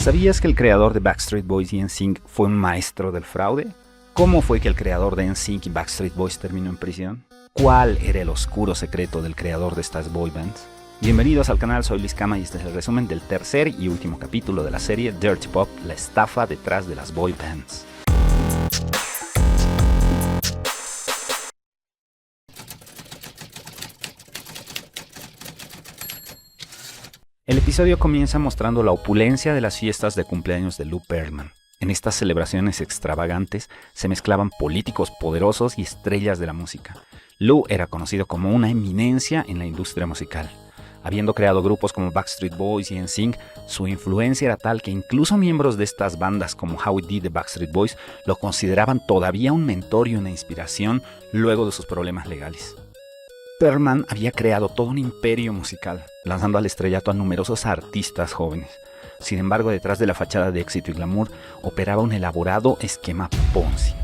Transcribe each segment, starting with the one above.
¿Sabías que el creador de Backstreet Boys y NSYNC fue un maestro del fraude? ¿Cómo fue que el creador de NSYNC y Backstreet Boys terminó en prisión? ¿Cuál era el oscuro secreto del creador de estas boy bands? Bienvenidos al canal, soy Luis Cama y este es el resumen del tercer y último capítulo de la serie Dirty Pop, la estafa detrás de las boy bands. El episodio comienza mostrando la opulencia de las fiestas de cumpleaños de Lou Pearlman. En estas celebraciones extravagantes se mezclaban políticos poderosos y estrellas de la música. Lou era conocido como una eminencia en la industria musical. Habiendo creado grupos como Backstreet Boys y NSYNC, su influencia era tal que incluso miembros de estas bandas como How It Did de Backstreet Boys lo consideraban todavía un mentor y una inspiración luego de sus problemas legales. Pearlman había creado todo un imperio musical, lanzando al estrellato a numerosos artistas jóvenes. Sin embargo, detrás de la fachada de éxito y glamour, operaba un elaborado esquema Ponzi.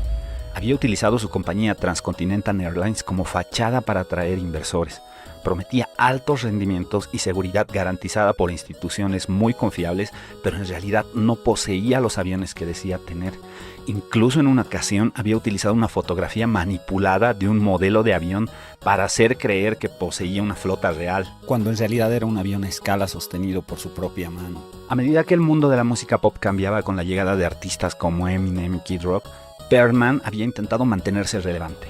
Había utilizado su compañía Transcontinental Airlines como fachada para atraer inversores. Prometía altos rendimientos y seguridad garantizada por instituciones muy confiables, pero en realidad no poseía los aviones que decía tener. Incluso en una ocasión había utilizado una fotografía manipulada de un modelo de avión para hacer creer que poseía una flota real, cuando en realidad era un avión a escala sostenido por su propia mano. A medida que el mundo de la música pop cambiaba con la llegada de artistas como Eminem y Kid Rock, Pearlman había intentado mantenerse relevante.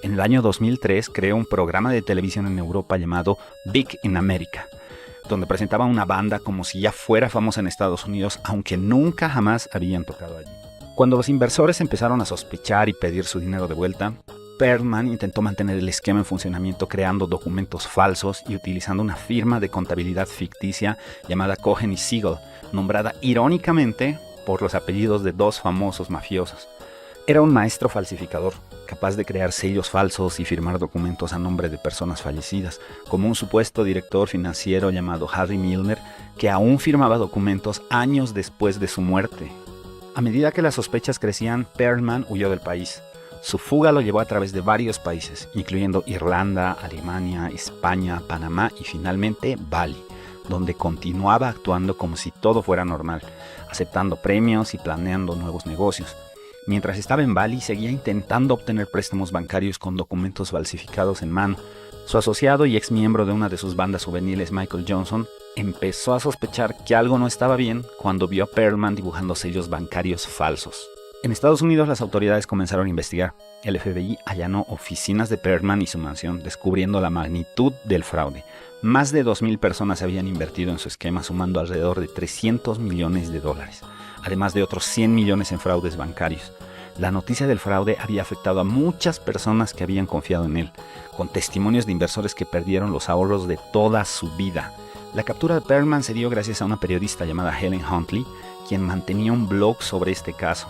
En el año 2003 creó un programa de televisión en Europa llamado Big in America, donde presentaba una banda como si ya fuera famosa en Estados Unidos, aunque nunca jamás habían tocado allí. Cuando los inversores empezaron a sospechar y pedir su dinero de vuelta, Pearlman intentó mantener el esquema en funcionamiento creando documentos falsos y utilizando una firma de contabilidad ficticia llamada Cohen y Siegel, nombrada irónicamente por los apellidos de dos famosos mafiosos. Era un maestro falsificador, capaz de crear sellos falsos y firmar documentos a nombre de personas fallecidas, como un supuesto director financiero llamado Harry Milner, que aún firmaba documentos años después de su muerte. A medida que las sospechas crecían, Pearlman huyó del país. Su fuga lo llevó a través de varios países, incluyendo Irlanda, Alemania, España, Panamá y finalmente Bali, donde continuaba actuando como si todo fuera normal, aceptando premios y planeando nuevos negocios. Mientras estaba en Bali, seguía intentando obtener préstamos bancarios con documentos falsificados en mano. Su asociado y ex miembro de una de sus bandas juveniles, Michael Johnson, empezó a sospechar que algo no estaba bien cuando vio a Pearlman dibujando sellos bancarios falsos. En Estados Unidos, las autoridades comenzaron a investigar. El FBI allanó oficinas de Pearlman y su mansión, descubriendo la magnitud del fraude. Más de 2,000 personas habían invertido en su esquema, sumando alrededor de $300 millones, además de otros 100 millones en fraudes bancarios. La noticia del fraude había afectado a muchas personas que habían confiado en él, con testimonios de inversores que perdieron los ahorros de toda su vida. La captura de Pearlman se dio gracias a una periodista llamada Helen Huntley, quien mantenía un blog sobre este caso.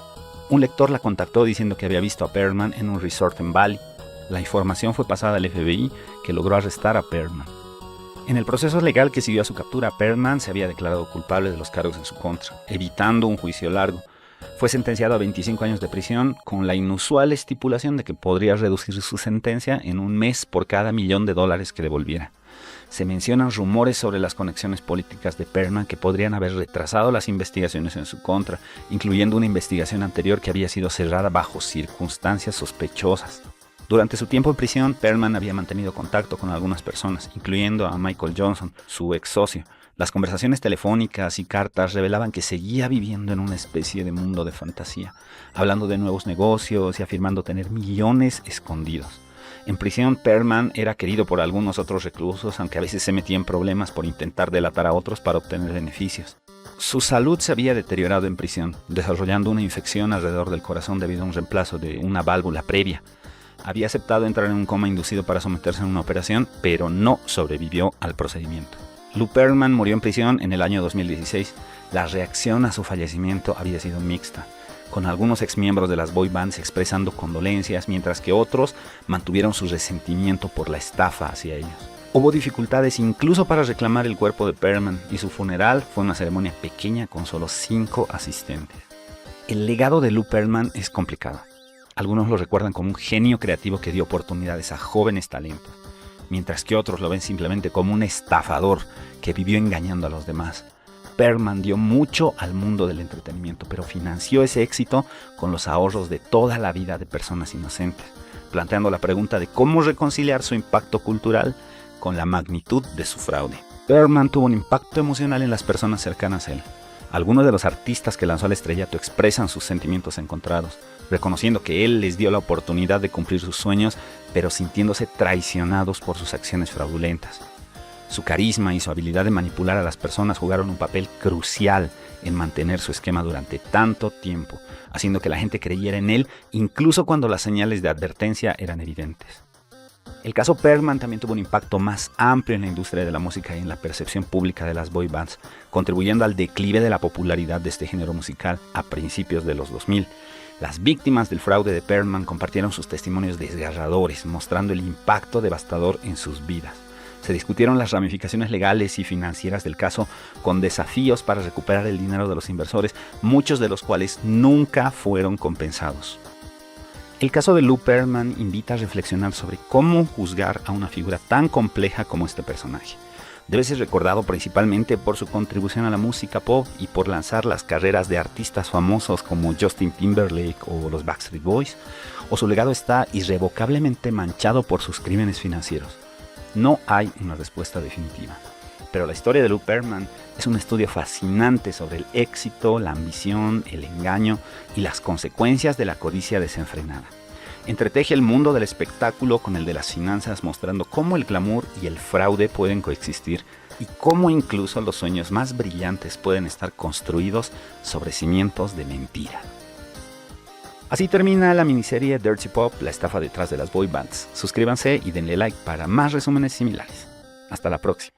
Un lector la contactó diciendo que había visto a Pearlman en un resort en Bali. La información fue pasada al FBI, que logró arrestar a Pearlman. En el proceso legal que siguió a su captura, Pearlman se había declarado culpable de los cargos en su contra, evitando un juicio largo. Fue sentenciado a 25 años de prisión, con la inusual estipulación de que podría reducir su sentencia en un mes por cada $1 millón que devolviera. Se mencionan rumores sobre las conexiones políticas de Pearlman que podrían haber retrasado las investigaciones en su contra, incluyendo una investigación anterior que había sido cerrada bajo circunstancias sospechosas. Durante su tiempo en prisión, Pearlman había mantenido contacto con algunas personas, incluyendo a Michael Johnson, su ex socio. Las conversaciones telefónicas y cartas revelaban que seguía viviendo en una especie de mundo de fantasía, hablando de nuevos negocios y afirmando tener millones escondidos. En prisión, Pearlman era querido por algunos otros reclusos, aunque a veces se metía en problemas por intentar delatar a otros para obtener beneficios. Su salud se había deteriorado en prisión, desarrollando una infección alrededor del corazón debido a un reemplazo de una válvula previa. Había aceptado entrar en un coma inducido para someterse a una operación, pero no sobrevivió al procedimiento. Lou Pearlman murió en prisión en el año 2016. La reacción a su fallecimiento había sido mixta, con algunos exmiembros de las boy bands expresando condolencias, mientras que otros mantuvieron su resentimiento por la estafa hacia ellos. Hubo dificultades incluso para reclamar el cuerpo de Pearlman, y su funeral fue una ceremonia pequeña con solo 5 asistentes. El legado de Lou Pearlman es complicado. Algunos lo recuerdan como un genio creativo que dio oportunidades a jóvenes talentos, mientras que otros lo ven simplemente como un estafador que vivió engañando a los demás. Pearlman dio mucho al mundo del entretenimiento, pero financió ese éxito con los ahorros de toda la vida de personas inocentes, planteando la pregunta de cómo reconciliar su impacto cultural con la magnitud de su fraude. Pearlman tuvo un impacto emocional en las personas cercanas a él. Algunos de los artistas que lanzó al estrellato expresan sus sentimientos encontrados, reconociendo que él les dio la oportunidad de cumplir sus sueños, pero sintiéndose traicionados por sus acciones fraudulentas. Su carisma y su habilidad de manipular a las personas jugaron un papel crucial en mantener su esquema durante tanto tiempo, haciendo que la gente creyera en él incluso cuando las señales de advertencia eran evidentes. El caso Pearlman también tuvo un impacto más amplio en la industria de la música y en la percepción pública de las boy bands, contribuyendo al declive de la popularidad de este género musical a principios de los 2000. Las víctimas del fraude de Pearlman compartieron sus testimonios desgarradores, mostrando el impacto devastador en sus vidas. Se discutieron las ramificaciones legales y financieras del caso, con desafíos para recuperar el dinero de los inversores, muchos de los cuales nunca fueron compensados. El caso de Lou Pearlman invita a reflexionar sobre cómo juzgar a una figura tan compleja como este personaje. Debe ser recordado principalmente por su contribución a la música pop y por lanzar las carreras de artistas famosos como Justin Timberlake o los Backstreet Boys, o su legado está irrevocablemente manchado por sus crímenes financieros. No hay una respuesta definitiva, pero la historia de Lou Pearlman es un estudio fascinante sobre el éxito, la ambición, el engaño y las consecuencias de la codicia desenfrenada. Entreteje el mundo del espectáculo con el de las finanzas, mostrando cómo el glamour y el fraude pueden coexistir y cómo incluso los sueños más brillantes pueden estar construidos sobre cimientos de mentira. Así termina la miniserie Dirty Pop, la estafa detrás de las boy bands. Suscríbanse y denle like para más resúmenes similares. Hasta la próxima.